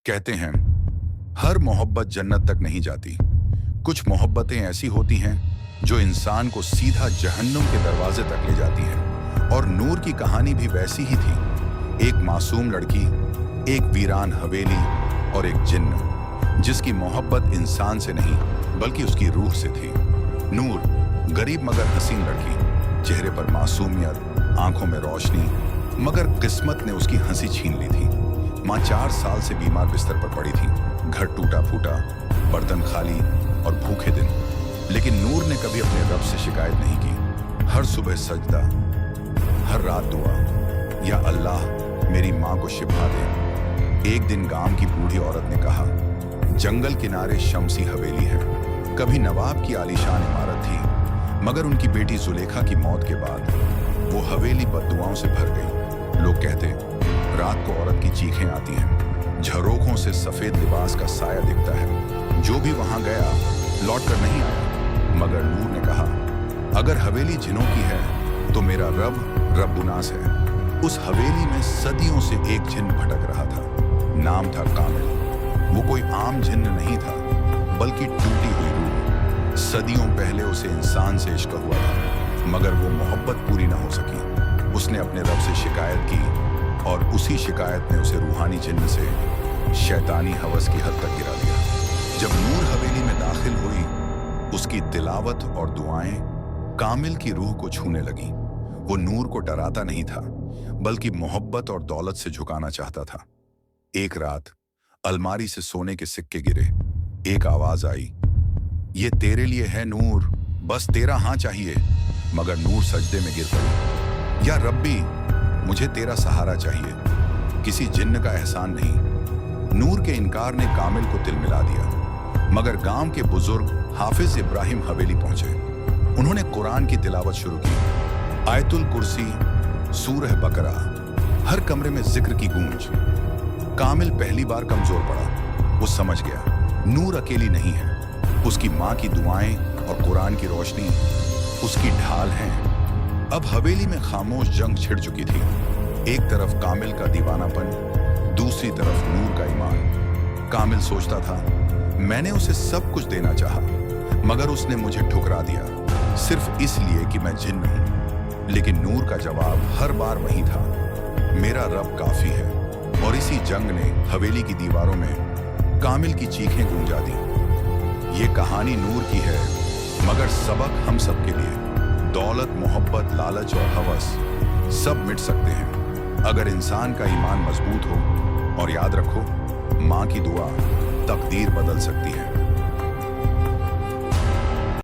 कहते हैं हर मोहब्बत जन्नत तक नहीं जाती। कुछ मोहब्बतें ऐसी होती हैं जो इंसान को सीधा जहन्नुम के दरवाजे तक ले जाती हैं। और नूर की कहानी भी वैसी ही थी। एक मासूम लड़की, एक वीरान हवेली और एक जिन्न, जिसकी मोहब्बत इंसान से नहीं बल्कि उसकी रूह से थी। नूर गरीब मगर हसीन लड़की, चेहरे पर मासूमियत, आंखों में रोशनी, मगर किस्मत ने उसकी हंसी छीन ली थी। माँ 4 साल से बीमार बिस्तर पर पड़ी थी, घर टूटा फूटा, बर्तन खाली और भूखे दिन। लेकिन नूर ने कभी अपने रब से शिकायत नहीं की। हर सुबह सजदा, हर रात दुआ, या अल्लाह मेरी माँ को शिफा दे। एक दिन गांव की बूढ़ी औरत ने कहा, जंगल किनारे शमसी हवेली है। कभी नवाब की आलीशान इमारत थी, मगर उनकी बेटी जुलेखा की मौत के बाद वो हवेली बददुआओं से भर गई। लोग कहते, रात को औरत की चीखें आती हैं, झरोखों से सफेद लिबास का साया दिखता है। जो भी वहां गया लौट कर नहीं आया। मगर नूर ने कहा, अगर हवेली जिनों की है तो मेरा रब रब्बुनास है। उस हवेली में सदियों से एक जिन्न भटक रहा था। नाम था कामिल। वो कोई आम जिन्न नहीं था, बल्कि टूटी हुई रूह। सदियों पहले उसे इंसान से इश्क हुआ था, मगर वो मोहब्बत पूरी ना हो सकी। उसने अपने रब से शिकायत की और उसी शिकायत ने उसे रूहानी जिन्न से शैतानी हवस की हद तक गिरा दिया। जब नूर हवेली में दाखिल हुई, उसकी तिलावत और दुआएं कामिल की रूह को छूने लगी। वो नूर को डराता नहीं था, बल्कि मोहब्बत और दौलत से झुकाना चाहता था। एक रात अलमारी से सोने के सिक्के गिरे। एक आवाज आई, ये तेरे लिए है नूर, बस तेरा हाँ चाहिए। मगर नूर सजदे में गिर पड़ी। या रब्बी, मुझे तेरा सहारा चाहिए, किसी जिन्न का एहसान नहीं। नूर के इनकार ने कामिल को तिलमिला दिया। मगर गांव के बुजुर्ग हाफिज इब्राहिम हवेली पहुंचे। उन्होंने कुरान की तिलावत शुरू की। आयतुल कुर्सी, सूरह बकरा, हर कमरे में जिक्र की गूंज। कामिल पहली बार कमजोर पड़ा। वो समझ गया, नूर अकेली नहीं है। उसकी माँ की दुआएं और कुरान की रोशनी उसकी ढाल हैं। अब हवेली में खामोश जंग छिड़ चुकी थी। एक तरफ कामिल का दीवानापन, दूसरी तरफ नूर का ईमान। कामिल सोचता था, मैंने उसे सब कुछ देना चाहा, मगर उसने मुझे ठुकरा दिया, सिर्फ इसलिए कि मैं जिन्न हूं। लेकिन नूर का जवाब हर बार वही था, मेरा रब काफी है। और इसी जंग ने हवेली की दीवारों में कामिल की चीखें गूंजा दी। ये कहानी नूर की है, मगर सबक हम सबके लिए। दौलत, मोहब्बत, लालच और हवस सब मिट सकते हैं अगर इंसान का ईमान मजबूत हो। और याद रखो, माँ की दुआ तकदीर बदल सकती है।